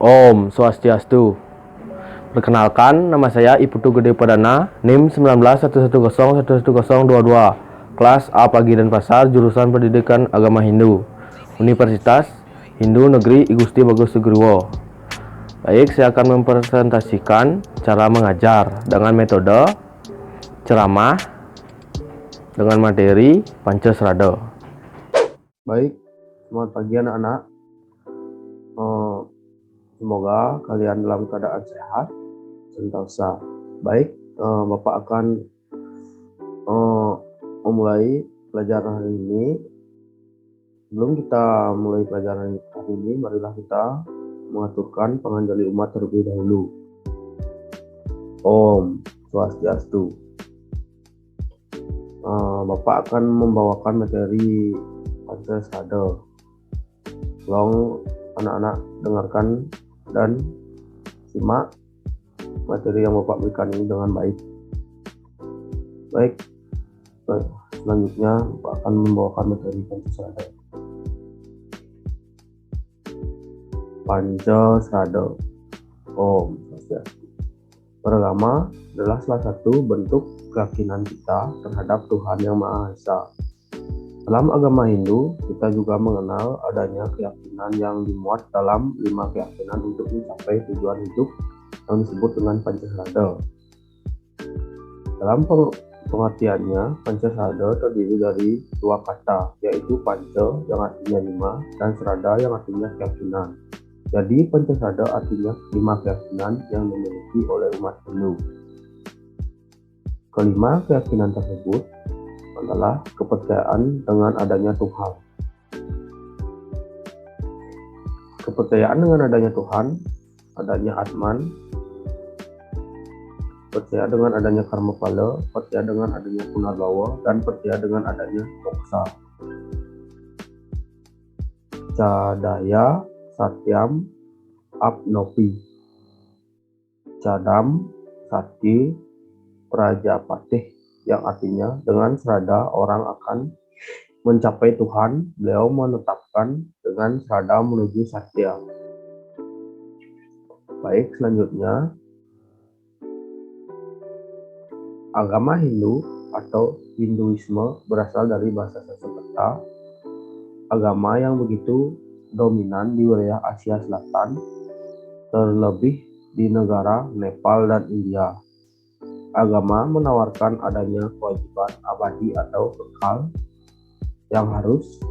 Om Swastiastu. Perkenalkan, nama saya Iputu Gede Padana, NIM 1911011022, kelas A Pagi dan Pasar, jurusan Pendidikan Agama Hindu, Universitas Hindu Negeri I Gusti Bagus Sugriwo. Baik, saya akan mempresentasikan cara mengajar dengan metode ceramah dengan materi Pancasrada. Baik, selamat pagi anak-anak. Semoga kalian dalam keadaan sehat, sentosa. Baik, Bapak akan memulai pelajaran hari ini. Sebelum kita mulai pelajaran hari ini, marilah kita mengaturkan penganjali umat terlebih dahulu. Om Swastiastu. Bapak akan membawakan materi Pancasrada. Tolong anak-anak dengarkan dan simak materi yang Bapak berikan ini dengan baik. Baik, selanjutnya Bapak akan membawakan materi Pancasrada. Pancasrada. Om Swastiastu. Beragama adalah salah satu bentuk keyakinan kita terhadap Tuhan Yang Maha Esa. Dalam agama Hindu, kita juga mengenal adanya keyakinan yang dimuat dalam 5 keyakinan untuk mencapai tujuan hidup yang disebut dengan Pancasrada. Dalam pengertiannya, Pancasrada terdiri dari 2 kata, yaitu Panca yang artinya 5 dan Srada yang artinya keyakinan. Jadi Pancasrada artinya 5 keyakinan yang dimiliki oleh umat Hindu. Kelima keyakinan tersebut adalah kepercayaan dengan adanya Tuhan. Kepercayaan dengan adanya Tuhan, adanya Atman, percaya dengan adanya karma pala, percaya dengan adanya punarbawa, dan percaya dengan adanya moksa. Cadaya Satyam Apnopi. Cadam Sati Prajapatih, yang artinya dengan Srada orang akan mencapai Tuhan. Beliau menetapkan dengan Srada menuju Satya. Baik, selanjutnya agama Hindu atau Hinduisme berasal dari bahasa Sanskerta, agama yang begitu dominan di wilayah Asia Selatan, terlebih di negara Nepal dan India. Agama menawarkan adanya kewajiban abadi atau kekal yang harus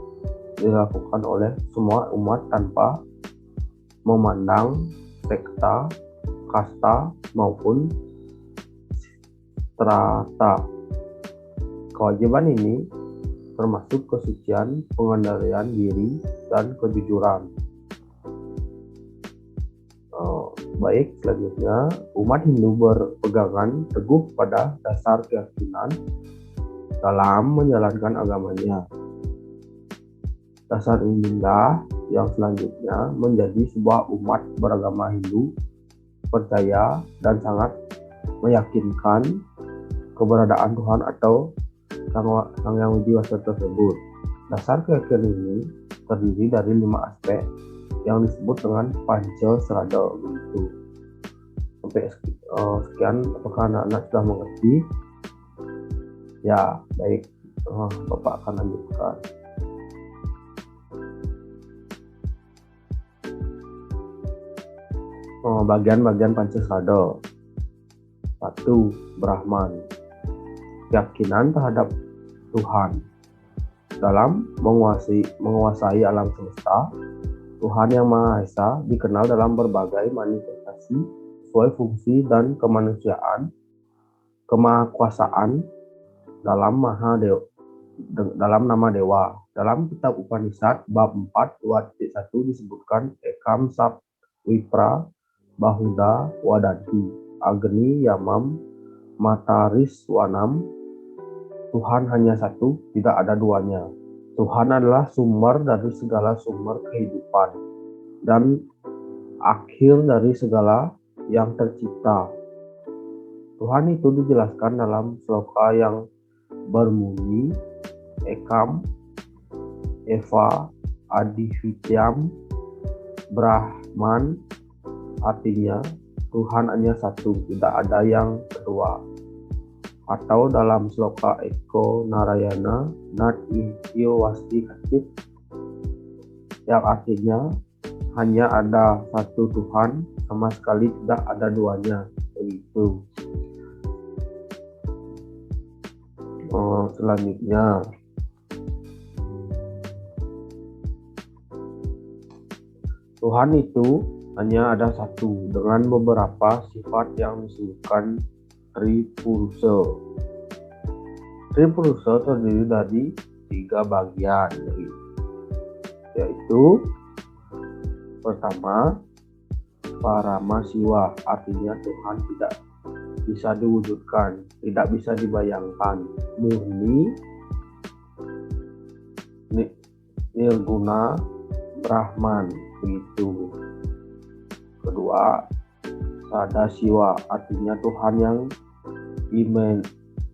dilakukan oleh semua umat tanpa memandang sekta, kasta, maupun strata. Kewajiban ini termasuk kesucian, pengendalian diri, dan kejujuran. Baik, selanjutnya umat Hindu berpegangan teguh pada dasar keyakinan dalam menjalankan agamanya. Dasar inilah yang selanjutnya menjadi sebuah umat beragama Hindu percaya dan sangat meyakinkan keberadaan Tuhan atau Sang Yang Widi Wasa tersebut. Dasar keyakinan ini terdiri dari 5 aspek yang disebut dengan Pancasrada begitu. Sampai sekian, apakah anak-anak sudah mengerti? Ya, baik, Bapak akan lanjutkan. Bagian-bagian Pancasrada. 1. Brahman. Keyakinan terhadap Tuhan. Dalam menguasai alam semesta, Tuhan Yang Maha Esa dikenal dalam berbagai manifestasi sesuai fungsi dan kemanusiaan, kemahakuasaan dalam nama Dewa. Dalam kitab Upanishad bab 4 2.1 disebutkan Ekam Sap Wipra Bahuda Wadanti Agni Yamam Matariswanam. Tuhan hanya satu, tidak ada duanya. Tuhan adalah sumber dari segala sumber kehidupan dan akhir dari segala yang tercipta. Tuhan itu dijelaskan dalam sloka yang berbunyi Ekam Eva Adhivityam Brahman artinya Tuhan hanya satu, tidak ada yang kedua. Atau dalam sloka Eko Narayana Nat Ihyo Wasti Kacit, yang artinya hanya ada satu Tuhan, sama sekali tidak ada duanya, begitu. Selanjutnya, Tuhan itu hanya ada satu dengan beberapa sifat yang disebutkan Tripurusa. Tripurusa terdiri dari 3 bagian, yaitu pertama, Paramasiwa, artinya Tuhan tidak bisa diwujudkan, tidak bisa dibayangkan, murni, nirguna, Brahman, begitu. Kedua, Sadasiwa, artinya Tuhan yang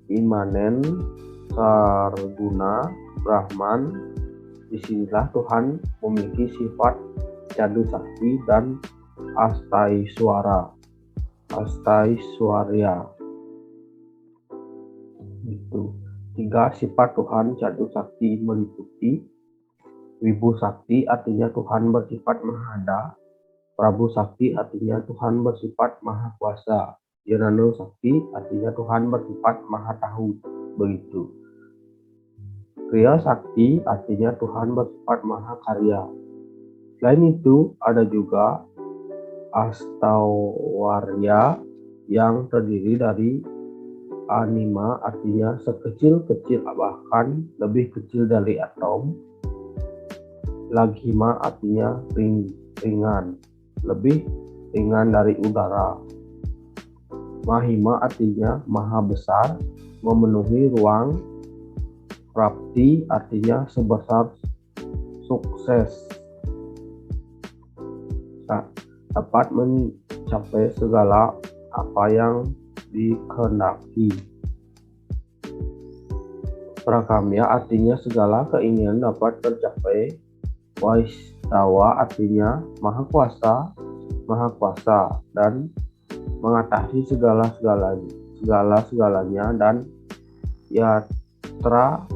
imanen, sarguna, Brahman. Disinilah Tuhan memiliki sifat Jadu Sakti dan Astaiswarya. Itu 3 sifat Tuhan Jadu Sakti meliputi Wibu Sakti, artinya Tuhan bersifat Mahada. Prabu Sakti artinya Tuhan bersifat Maha Kuasa. Yanano Sakti artinya Tuhan bersifat Maha Tahu, begitu. Kriya Sakti artinya Tuhan bersifat Maha Karya. Selain itu ada juga Astawarya yang terdiri dari anima, artinya sekecil-kecil bahkan lebih kecil dari atom. Laghima artinya ringan, lebih ringan dari udara. Mahima artinya maha besar, memenuhi ruang. Prapti artinya sebesar sukses, dapat mencapai segala apa yang dikehendaki. Prakamya artinya segala keinginan dapat tercapai. Waistawa artinya maha kuasa dan mengatasi segala-segalanya, dan Yatra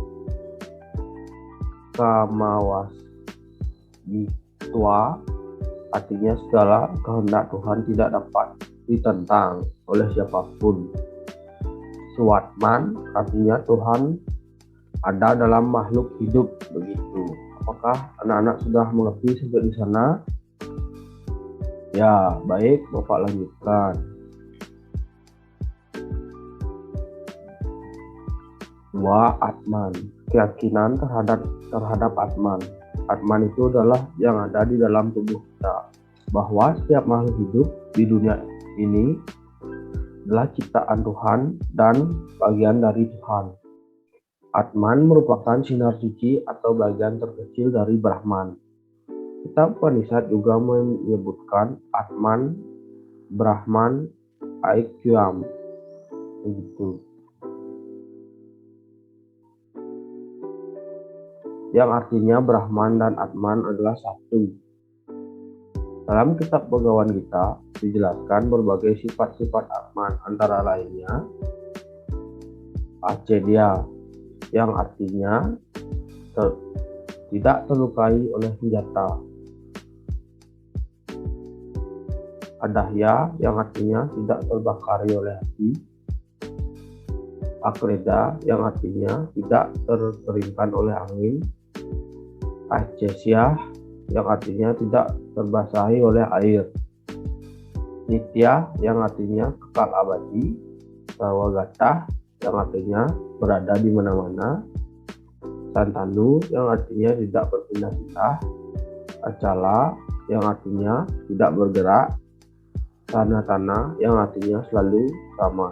Kamawasitwa artinya segala kehendak Tuhan tidak dapat ditentang oleh siapapun. Swatman artinya Tuhan ada dalam makhluk hidup, begitu. Apakah anak-anak sudah mengerti sampai di sana? Ya, baik, Bapak lanjutkan. 2. Atman, keyakinan terhadap Atman. Atman itu adalah yang ada di dalam tubuh kita, bahwa setiap makhluk hidup di dunia ini adalah ciptaan Tuhan dan bagian dari Tuhan. Atman merupakan sinar suci atau bagian terkecil dari Brahman. Kitab Upanishad juga menyebutkan Atman, Brahman, Aikyam, begitu. Yang artinya Brahman dan Atman adalah satu. Dalam kitab Bhagawan Gita dijelaskan berbagai sifat-sifat Atman, antara lainnya Acedya, yang artinya tidak terlukai oleh senjata. Adahya, yang artinya tidak terbakari oleh api. Akreda, yang artinya tidak terkeringkan oleh angin. Acesya, yang artinya tidak terbasahi oleh air. Nitya, yang artinya kekal abadi. Sawagata, yang artinya berada di mana-mana. Santanu, yang artinya tidak berpindah-pindah. Acala, yang artinya tidak bergerak. Tanah, yang artinya selalu sama.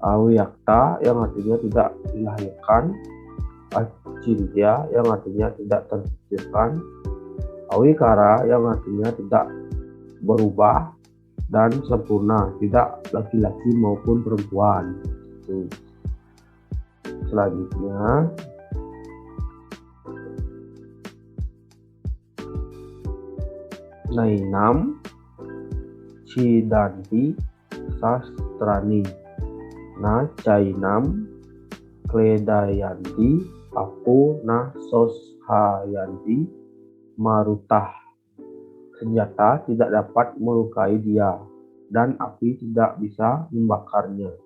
Awiyakta, yang artinya tidak dilahirkan. Acintya, yang artinya tidak terpikirkan. Awikara, yang artinya tidak berubah. Dan sempurna, tidak laki-laki maupun perempuan. Selanjutnya, Nainam, Cidanti Sastrani na Cainam Kledayanti Apu na Soshayanti Marutah. Senjata tidak dapat melukai dia, dan api tidak bisa membakarnya.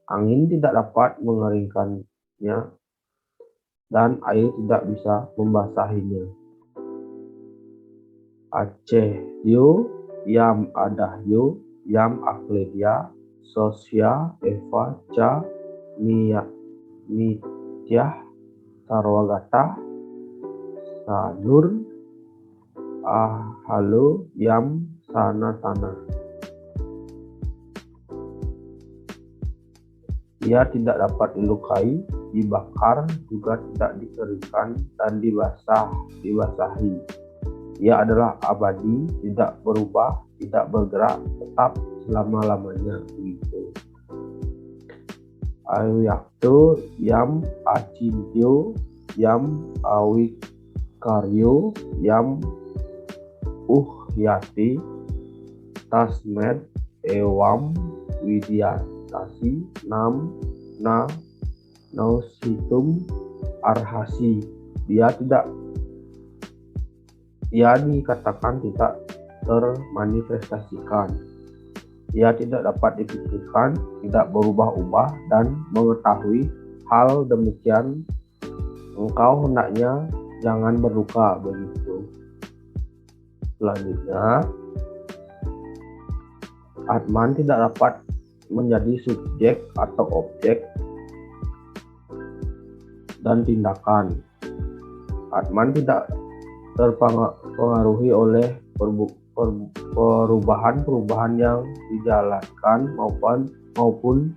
Angin tidak dapat mengeringkannya, dan air tidak bisa membasahinya. Aceh Yu Yam Adah Yu Yam Akledia Sosya Eva Ca Nityah Sarwagata Sanur Ahalu Yam Sanatana. Ia tidak dapat dilukai, dibakar, juga tidak dikeringkan dan dibasahi. Ia adalah abadi, tidak berubah, tidak bergerak, tetap selama-lamanya. Begitu. Ayaktu Yam Acintyo Yam Awikaryo Yam Uhyati Tasmed Ewam Widyatasi Nam Na Nausitum Arhasi. Ia dikatakan tidak termanifestasikan. Ia tidak dapat dipikirkan, tidak berubah-ubah, dan mengetahui hal demikian engkau hendaknya jangan berduka. Begitu. Selanjutnya, Atman tidak dapat menjadi subjek atau objek dan tindakan. Atman tidak terpengaruhi oleh perubahan-perubahan yang dijalankan maupun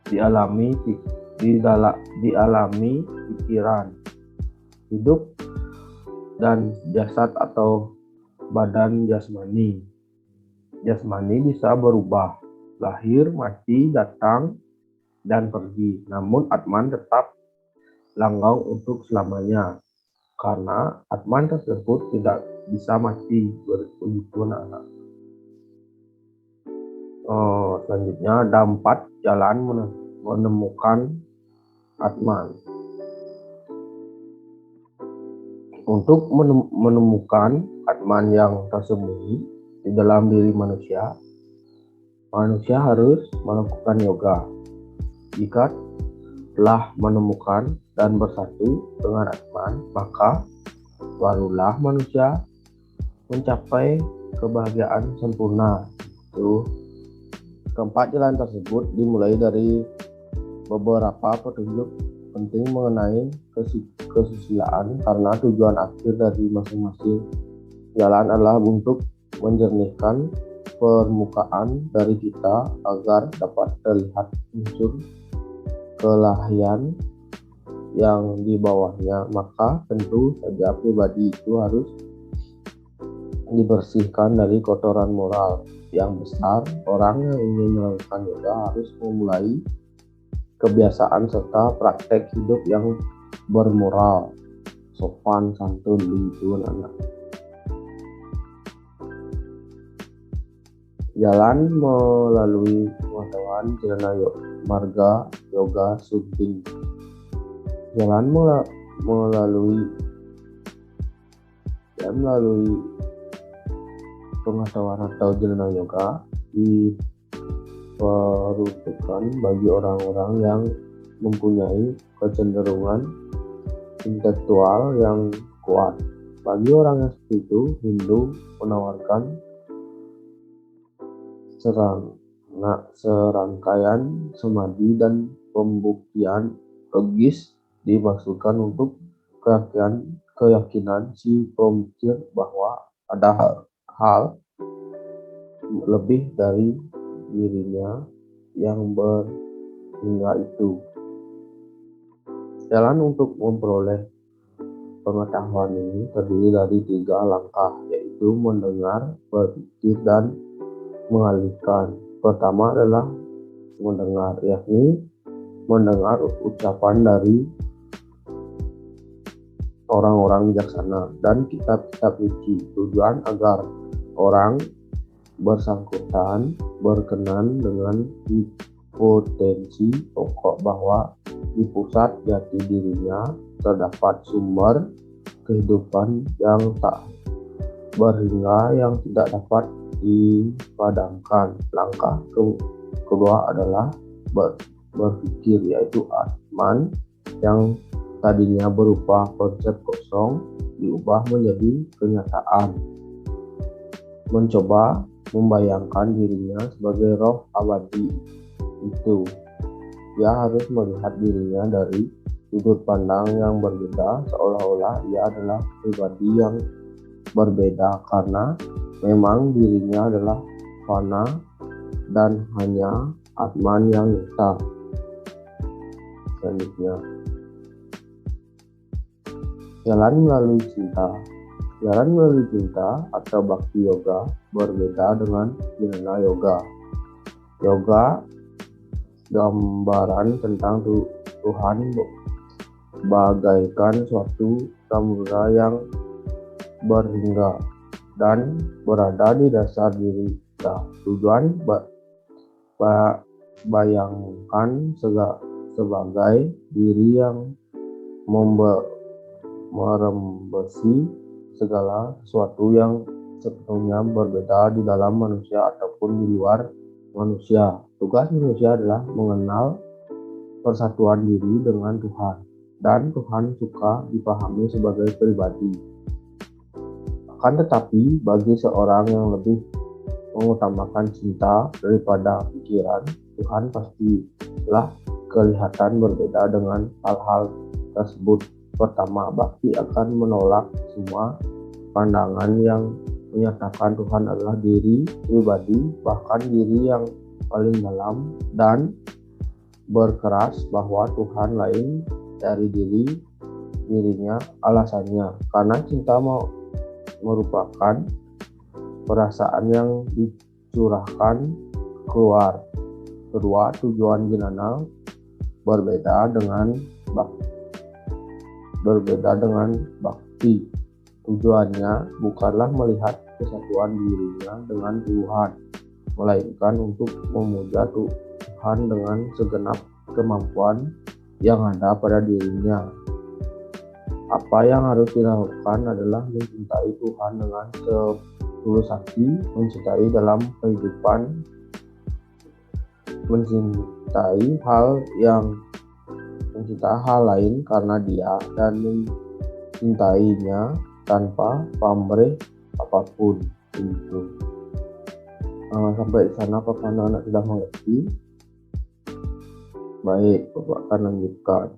dialami pikiran, hidup, dan jasad atau badan jasmani. Jasmani bisa berubah, lahir, mati, datang, dan pergi. Namun Atman tetap langgeng untuk selamanya, karena Atman tersebut tidak bisa mati. Begitu anak-anak. Selanjutnya ada 4 jalan menemukan Atman. Untuk menemukan Atman yang tersembunyi di dalam diri manusia harus melakukan yoga. Jika telah menemukan dan bersatu dengan Atman, maka barulah manusia mencapai kebahagiaan sempurna. Keempat jalan tersebut dimulai dari beberapa petunjuk penting mengenai kesusilaan, karena tujuan akhir dari masing-masing jalan adalah untuk menjernihkan permukaan dari kita agar dapat terlihat unsur kelahian yang di bawahnya. Maka tentu saja pribadi itu harus dibersihkan dari kotoran moral yang besar. Orang yang ingin melakukan yoga harus memulai kebiasaan serta praktek hidup yang bermoral, sopan, santun, begitu anak. Jalan melalui pengetahuan Jana Marga Yoga Suding. Jalan melalui pengetahuan atau Jana Yoga diperuntukkan bagi orang-orang yang mempunyai kecenderungan intelektual yang kuat. Bagi orang yang seperti itu, Hindu menawarkan serangkaian samadhi dan pembuktian logis dimaksudkan untuk keyakinan si pemikir bahwa ada hal lebih dari dirinya yang berhingga itu. Jalan untuk memperoleh pengetahuan ini terdiri dari 3 langkah, yaitu mendengar, berpikir, dan mengalihkan. Pertama adalah mendengar, yakni mendengar ucapan dari orang-orang bijaksana dan kitab-kitab suci. Tujuan agar orang bersangkutan berkenan dengan hipotensi pokok bahwa di pusat jati dirinya terdapat sumber kehidupan yang tak berhingga yang tidak dapat dipadamkan. Langkah kedua adalah berpikir, yaitu Atman yang tadinya berupa konsep kosong diubah menjadi kenyataan. Mencoba membayangkan dirinya sebagai roh abadi itu, ia harus melihat dirinya dari sudut pandang yang berbeda, seolah-olah ia adalah pribadi yang berbeda karena memang dirinya adalah fana dan hanya Atman yang nyata. Selanjutnya, jalan melalui cinta. Jalan melalui cinta atau Bhakti Yoga berbeda dengan Jnana Yoga. Yoga gambaran tentang Tuhan bagaikan suatu samudera yang berhingga dan berada di dasar diri kita. Tujuan bayangkan sebagai diri yang merembesi segala sesuatu yang sepenuhnya berbeda di dalam manusia ataupun di luar manusia. Tugas manusia adalah mengenal persatuan diri dengan Tuhan, dan Tuhan suka dipahami sebagai pribadi. Akan tetapi, bagi seorang yang lebih mengutamakan cinta daripada pikiran, Tuhan pastilah kelihatan berbeda dengan hal-hal tersebut. Pertama, Bhakti akan menolak semua pandangan yang menyatakan Tuhan adalah diri pribadi, bahkan diri yang paling dalam, dan berkeras bahwa Tuhan lain dari dirinya. Alasannya, karena cinta merupakan perasaan yang dicurahkan keluar. Kedua, tujuan jnana berbeda dengan Bhakti. Tujuannya bukanlah melihat kesatuan dirinya dengan Tuhan, melainkan untuk memuja Tuhan dengan segenap kemampuan yang ada pada dirinya. Apa yang harus dilakukan adalah mencintai Tuhan dengan setulus hati, mencintai dalam kehidupan, mencintai hal lain karena dia, dan mencintainya tanpa pamrih apapun. Itu. Sampai di sana apakah anak-anak sudah mengerti? Baik, Bapak akan lanjutkan.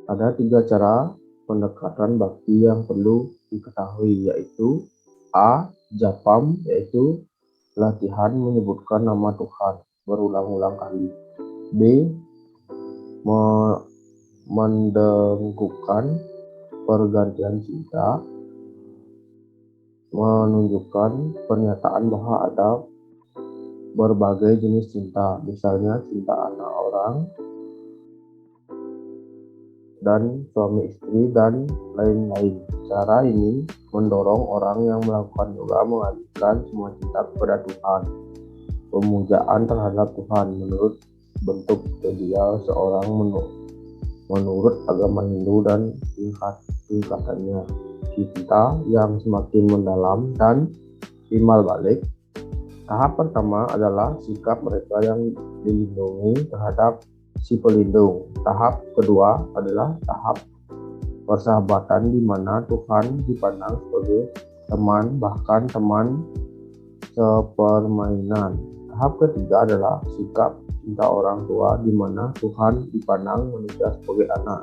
Ada 3 cara pendekatan Bhakti yang perlu diketahui, yaitu A. Japam, yaitu latihan menyebutkan nama Tuhan berulang-ulang kali. B. Mendengkukan pergantian cinta, menunjukkan pernyataan bahwa ada berbagai jenis cinta, misalnya cinta anak orang dan suami istri dan lain-lain. Cara ini mendorong orang yang melakukan yoga mengalihkan semua cinta kepada Tuhan. Pemujaan terhadap Tuhan menurut bentuk ideal seorang menurut agama Hindu dan tingkatannya. Cinta yang semakin mendalam dan timbal balik. Tahap pertama adalah sikap mereka yang dilindungi terhadap si pelindung. Tahap kedua adalah tahap persahabatan di mana Tuhan dipandang sebagai teman, bahkan teman sepermainan. Tahap ketiga adalah sikap cinta orang tua di mana Tuhan dipandang manusia sebagai anak.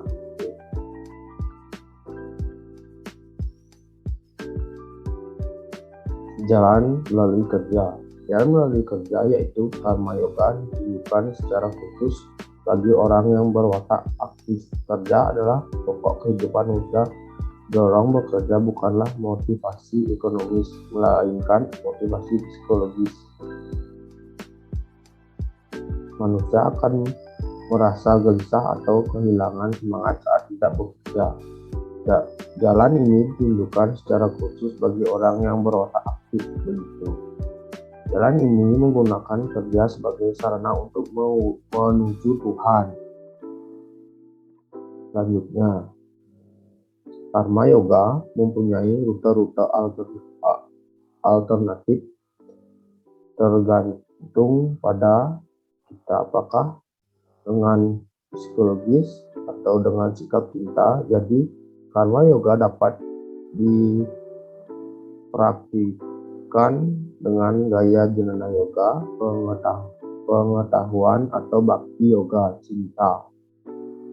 Jalan melalui kerja. Jalan melalui kerja yaitu karma yoga ditujukan secara khusus bagi orang yang berwatak aktif. Kerja adalah pokok kehidupan manusia. Dorong bekerja bukanlah motivasi ekonomis, melainkan motivasi psikologis. Manusia akan merasa gelisah atau kehilangan semangat saat tidak bekerja. Jalan ini ditunjukkan secara khusus bagi orang yang berotak aktif begitu. Jalan ini menggunakan kerja sebagai sarana untuk menuju Tuhan. Selanjutnya, Karma Yoga mempunyai rute-rute alternatif tergantung pada kita, apakah dengan psikologis atau dengan sikap cinta. Jadi Karma Yoga dapat dipraktikkan dengan gaya Jnana Yoga, pengetahuan atau Bhakti Yoga, cinta.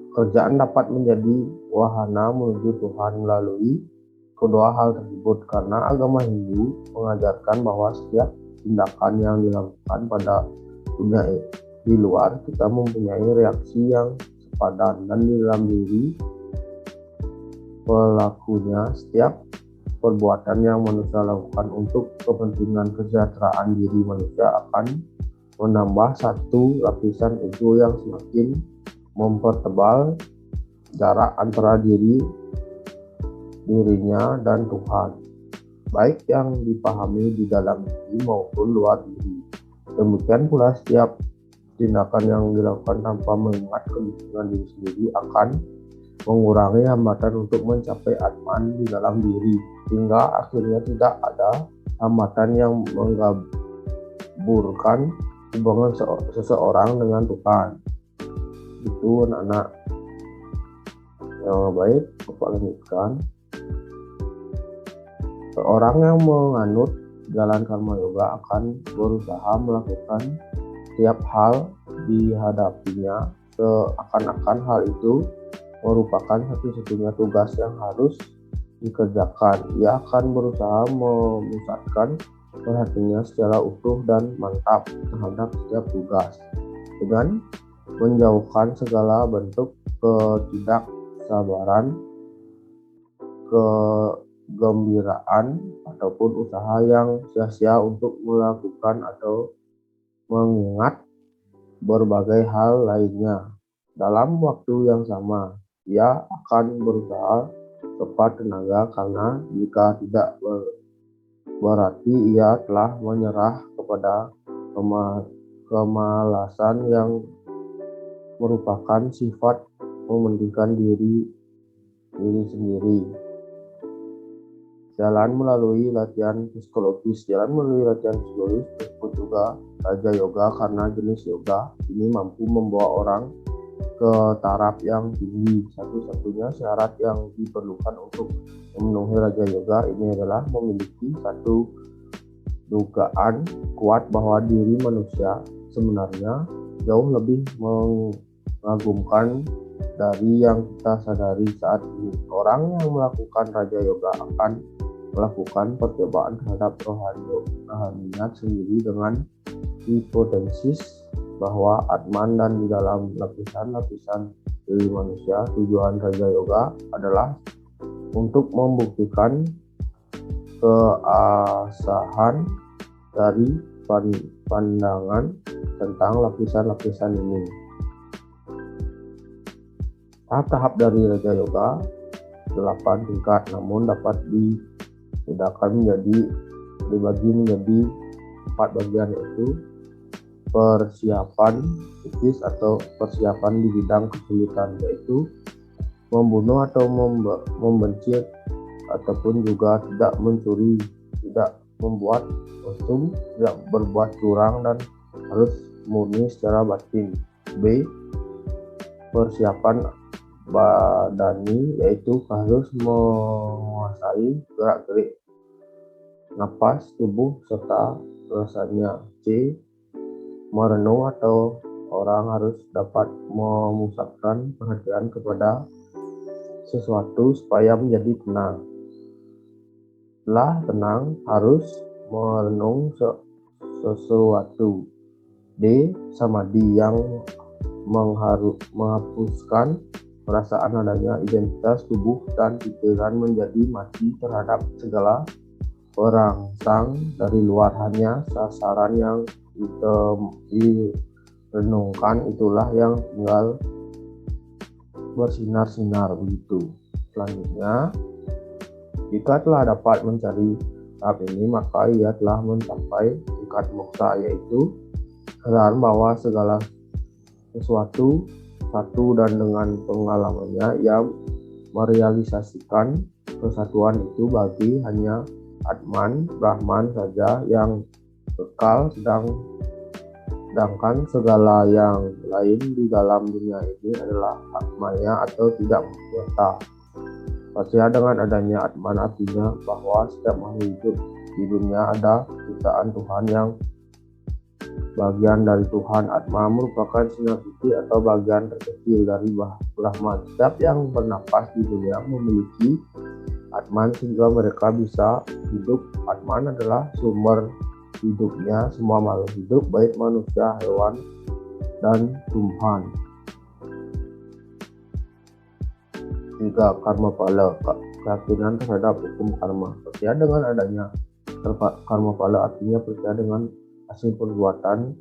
Kerjaan dapat menjadi wahana menuju Tuhan melalui kedua hal tersebut, karena agama Hindu mengajarkan bahwa setiap tindakan yang dilakukan pada dunia di luar kita mempunyai reaksi yang sepadan, dan di dalam diri pelakunya setiap perbuatan yang manusia lakukan untuk kepentingan kesejahteraan diri manusia akan menambah satu lapisan ego yang semakin mempertebal jarak antara dirinya dan Tuhan, baik yang dipahami di dalam diri maupun luar diri. Demikian pula setiap tindakan yang dilakukan tanpa mengingat kepentingan diri sendiri akan mengurangi hambatan untuk mencapai Atman di dalam diri, hingga akhirnya tidak ada hambatan yang menggaburkan hubungan seseorang dengan Tuhan. Itu anak-anak yang baik. Bapak lanjutkan. Seorang yang menganut jalan Karma Yoga akan berusaha melakukan setiap hal dihadapinya seakan-akan hal itu merupakan satu-satunya tugas yang harus dikerjakan. Ia akan berusaha memusatkan perhatiannya secara utuh dan mantap terhadap setiap tugas, dengan menjauhkan segala bentuk ketidaksabaran, kegembiraan, ataupun usaha yang sia-sia untuk melakukan atau mengingat berbagai hal lainnya. Dalam waktu yang sama, ia akan berusaha sekuat tenaga, karena jika tidak berarti ia telah menyerah kepada kemalasan yang merupakan sifat mementingkan diri sendiri. Jalan melalui latihan psikologis. Jalan melalui latihan psikologis disebut juga Raja Yoga karena jenis yoga ini mampu membawa orang ke taraf yang tinggi. Satu-satunya syarat yang diperlukan untuk memenuhi Raja Yoga ini adalah memiliki satu dugaan kuat bahwa diri manusia sebenarnya jauh lebih mengagumkan dari yang kita sadari saat ini. Orang yang melakukan Raja Yoga akan melakukan percobaan terhadap rohaninya sendiri dengan hipotesis bahwa Atman dan di dalam lapisan-lapisan diri manusia. Tujuan Raja Yoga adalah untuk membuktikan keabsahan dari pandangan tentang lapisan-lapisan ini. Tahap-tahap dari Raja Yoga 8 tingkat, namun dapat dibagi menjadi 4 bagian, yaitu persiapan psikis atau persiapan di bidang kesulitan, yaitu membunuh atau membenci, ataupun juga tidak mencuri, tidak membuat kostum, tidak berbuat curang, dan harus murni secara batin. B. Persiapan badani, yaitu harus menguasai gerak-gerik napas tubuh serta rasanya. C. Merenung, atau orang harus dapat memusatkan perhatian kepada sesuatu supaya menjadi tenang. Setelah tenang, harus merenung sesuatu. D. Samadhi, yang menghapuskan perasaan adanya identitas tubuh dan pikiran, menjadi mati terhadap segala perangsang dari luar, hanya sasaran yang direnungkan itulah yang tinggal bersinar-sinar begitu. Selanjutnya, jika telah dapat mencari tahap ini, maka ia telah mencapai tingkat moksa, yaitu kesadaran bahwa segala sesuatu satu dan dengan pengalamannya ia merealisasikan kesatuan itu bagi hanya Atman, Brahman saja yang kekal, sedangkan segala yang lain di dalam dunia ini adalah Atmaya atau tidak nyata. Percaya dengan adanya Atman artinya bahwa setiap makhluk hidup di dunia ada ciptaan Tuhan yang bagian dari Tuhan. Atma merupakan sinar titik atau bagian terkecil dari Brahman. Setiap yang bernapas di dunia memiliki Atman sehingga mereka bisa hidup. Atman adalah sumber hidupnya semua makhluk hidup, baik manusia, hewan, dan tumbuhan. 3. Karma pala, keyakinan terhadap hukum karma. Percaya dengan adanya karma pala artinya percaya dengan hasil perbuatan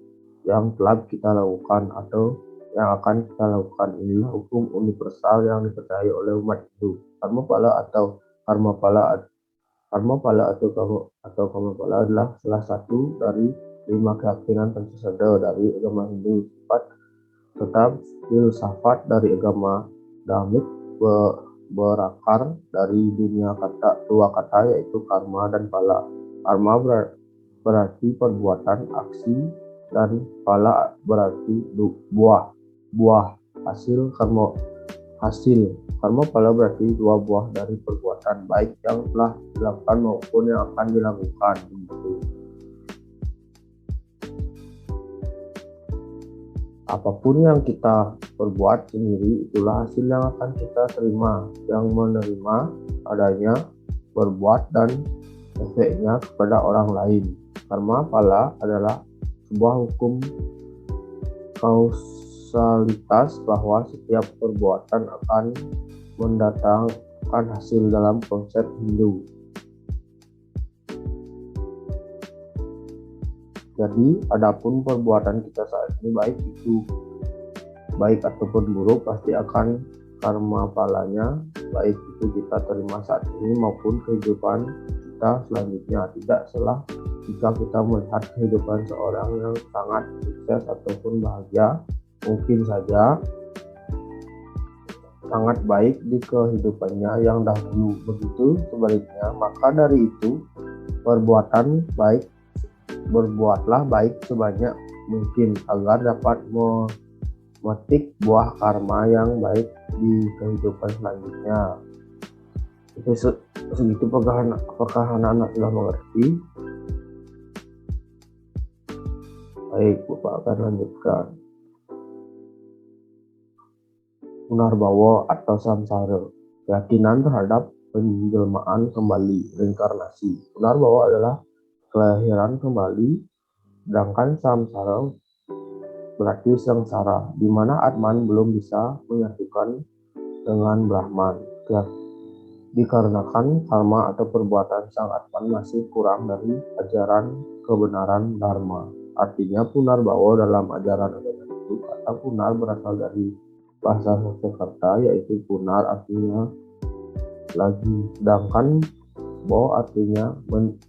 yang telah kita lakukan atau yang akan kita lakukan. Inilah hukum universal yang dipercayai oleh umat Hindu. Karma pala atau karma pala adalah salah satu dari 5 keyakinan tersesat dari agama Hindu. Sifat serta filsafat dari agama Dhamit berakar dari dua kata yaitu karma dan pala. Karma berarti perbuatan, aksi, dan pala berarti buah hasil. Karma pala berarti 2 buah dari perbuatan baik yang telah dilakukan maupun yang akan dilakukan. Apapun yang kita perbuat sendiri, itulah hasil yang akan kita terima. Yang menerima adanya berbuat dan efeknya kepada orang lain. Karma pala adalah sebuah hukum kausalitas bahwa setiap perbuatan akan mendatangkan hasil dalam konsep Hindu. Jadi, adapun perbuatan kita saat ini baik ataupun buruk, pasti akan karma palanya, baik itu kita terima saat ini maupun kehidupan kita selanjutnya. Tidak salah jika kita melihat kehidupan seorang yang sangat sukses ataupun bahagia, mungkin saja sangat baik di kehidupannya yang dahulu. Begitu sebaliknya, maka dari itu berbuatlah baik sebanyak mungkin agar dapat memetik buah karma yang baik di kehidupan selanjutnya. Itu segitu apakah anak-anak sudah mengerti? Baik, Bapak akan lanjutkan. Punarbawa atau samsara, keyakinan terhadap penjelmaan kembali, reinkarnasi. Punarbawa adalah kelahiran kembali, sedangkan samsara berarti sengsara, di mana Atman belum bisa menyatukan dengan Brahman. Dikarenakan karma atau perbuatan sang Atman masih kurang dari ajaran kebenaran Dharma. Artinya punarbawa dalam ajaran agama Hindu, kata punar berasal dari bahasa Sanskerta yaitu punar artinya lagi, sedangkan Bawa artinya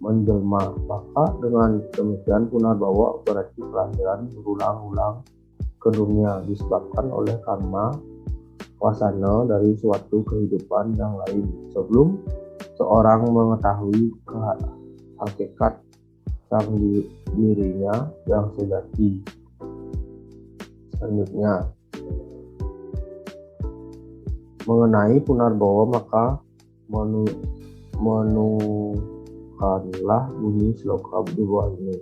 menjelma. Maka dengan demikian punarbawa berarti kelahiran berulang-ulang ke dunia disebabkan oleh karma wasana dari suatu kehidupan yang lain sebelum seorang mengetahui hakikat sang dirinya yang sejati. Selanjutnya, mengenai punarbawa, maka menukanlah bunyi sloka di bawah ini.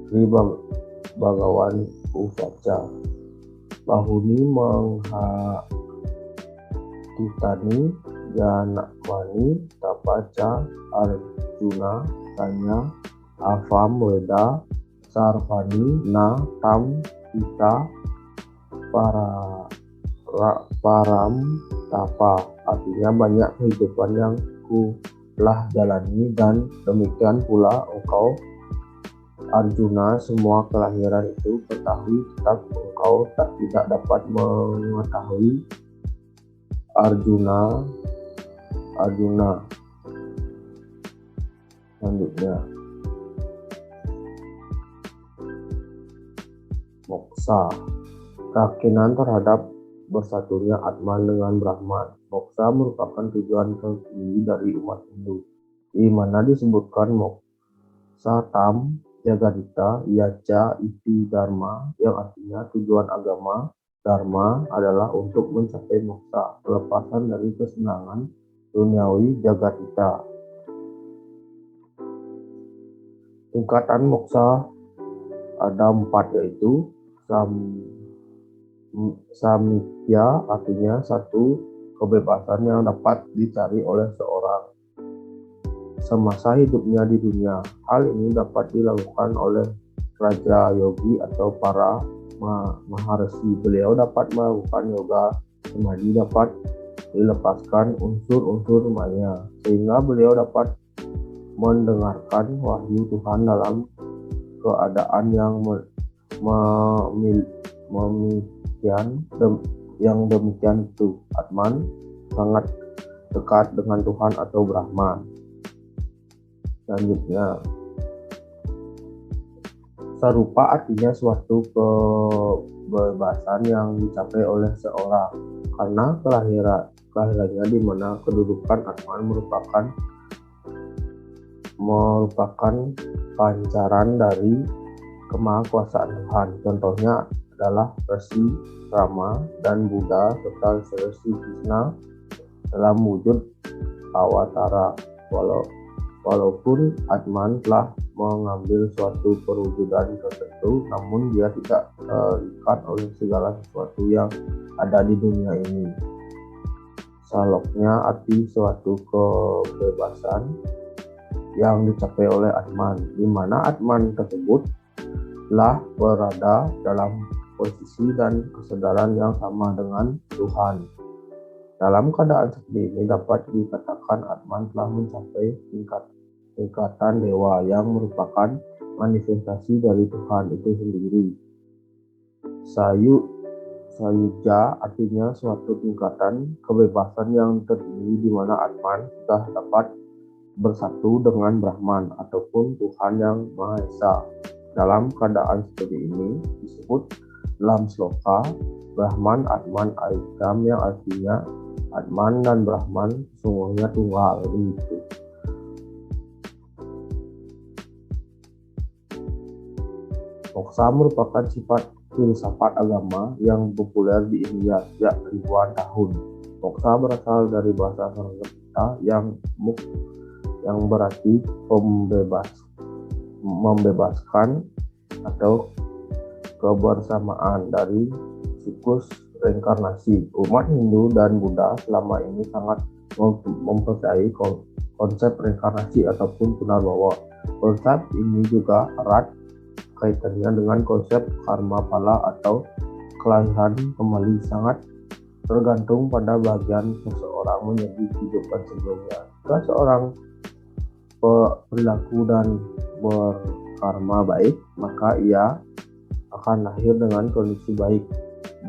Sri Bhagawan Uvaca, Bahuni menghatitani Janakmani Tapaca Arjuna Tanya Avam Weda Sarvani Na Tam Pita Param Tapa. Artinya banyak kehidupan yang ku telah jalani dan demikian pula engkau Arjuna. Semua kelahiran itu ketahui, tetap engkau tidak dapat mengetahui Arjuna Arjuna. Selanjutnya, moksa, keyakinan terhadap bersatunya Atman dengan Brahman. Moksa merupakan tujuan tertinggi dari umat Hindu, di mana disebutkan moksa tam jagadita yaja iti dharma, yang artinya tujuan agama dharma adalah untuk mencapai moksa, kelepasan dari kesenangan duniawi jagadita. Tingkatan moksa ada 4, yaitu samikya, artinya satu kebebasan yang dapat dicari oleh seorang semasa hidupnya di dunia. Hal ini dapat dilakukan oleh raja yogi atau para maharsi. Beliau dapat melakukan yoga samadhi, dapat dilepaskan unsur-unsur maya, sehingga beliau dapat mendengarkan wahyu Tuhan dalam keadaan yang demikian itu. Atman sangat dekat dengan Tuhan atau Brahman. Selanjutnya, sarupa artinya suatu kebebasan yang dicapai oleh seorang karena kelahirannya, di mana kedudukan Atman merupakan pancaran dari kemahakuasaan Tuhan. Contohnya adalah Resi Rama dan Buddha serta Resi Krishna dalam wujud awatara. Walaupun Atman telah mengambil suatu perwujudan tertentu, namun dia tidak terikat oleh segala sesuatu yang ada di dunia ini. Saloknya arti suatu kebebasan yang dicapai oleh Atman, di mana Atman tersebut telah berada dalam posisi dan kesadaran yang sama dengan Tuhan. Dalam keadaan seperti ini dapat dikatakan Atman telah mencapai tingkatan dewa yang merupakan manifestasi dari Tuhan itu sendiri. Sayuja artinya suatu tingkatan kebebasan yang tertinggi, di mana Atman sudah dapat bersatu dengan Brahman ataupun Tuhan yang Maha Esa. Dalam keadaan seperti ini disebut dalam sloka Brahman Atman Aikam, yang artinya Atman dan Brahman sesungguhnya tunggal. Begitu. Moksa merupakan sifat filsafat agama yang populer di India sejak ribuan tahun. Moksa berasal dari bahasa Sanskerta yang berarti membebaskan atau kebersamaan dari siklus reinkarnasi. Umat Hindu dan Buddha selama ini sangat mempercayai konsep reinkarnasi ataupun punarbawa. Konsep ini juga erat kaitannya dengan konsep karma pala atau kelahiran kembali, sangat tergantung pada bagian seseorang menjadi kehidupan sebelumnya. Jika seorang perilaku dan berkarma baik, maka ia akan lahir dengan kondisi baik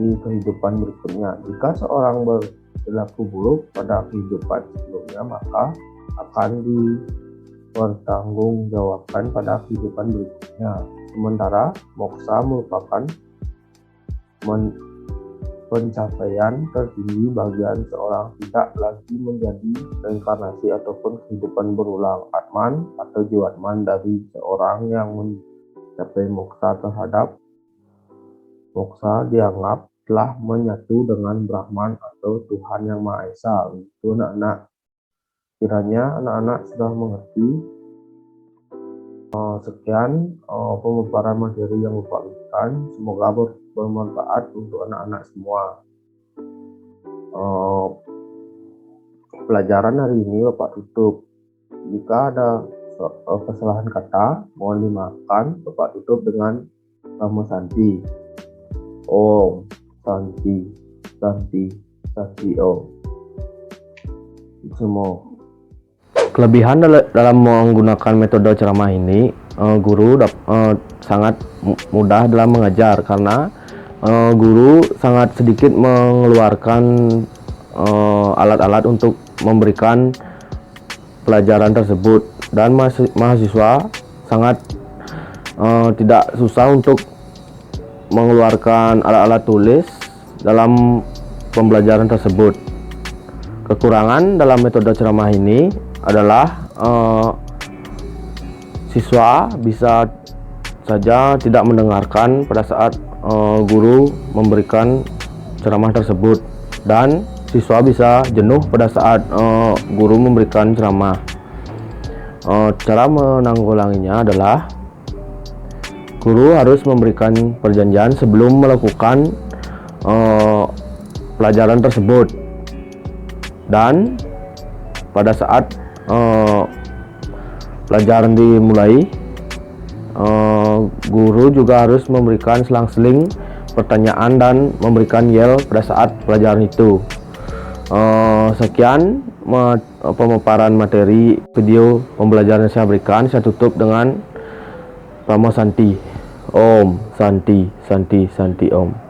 di kehidupan berikutnya. Jika seorang berperilaku buruk pada kehidupan sebelumnya, maka akan dipertanggungjawabkan pada kehidupan berikutnya. Sementara moksa merupakan pencapaian tertinggi bagian seorang tidak lagi menjadi reinkarnasi ataupun kehidupan berulang. Atman atau jiwatman dari seorang yang mencapai moksa dianggap telah menyatu dengan Brahman atau Tuhan yang Maha Esa. Itu anak-anak, kiranya anak-anak sudah mengerti. Sekian pemaparan materi yang Bapak berikan, semoga bermanfaat untuk anak-anak semua. Pelajaran hari ini Bapak tutup. Jika ada kesalahan kata, mohon dimaafkan. Bapak tutup dengan nama Santi. Om Santi Santi Santi Om. Semua. Kelebihan dalam menggunakan metode ceramah ini, guru sangat mudah dalam mengajar karena guru sangat sedikit mengeluarkan alat-alat untuk memberikan pelajaran tersebut, dan mahasiswa sangat tidak susah untuk mengeluarkan alat-alat tulis dalam pembelajaran tersebut. Kekurangan dalam metode ceramah ini adalah siswa bisa saja tidak mendengarkan pada saat guru memberikan ceramah tersebut, dan siswa bisa jenuh pada saat guru memberikan ceramah. Cara menanggulanginya adalah guru harus memberikan perjanjian sebelum melakukan pelajaran tersebut, dan pada saat pelajaran dimulai, guru juga harus memberikan selang-seling pertanyaan dan memberikan yel pada saat pelajaran itu. Sekian pemaparan materi video pembelajaran yang saya berikan. Saya tutup dengan Ramo Santi. Om Santi Santi Santi Om.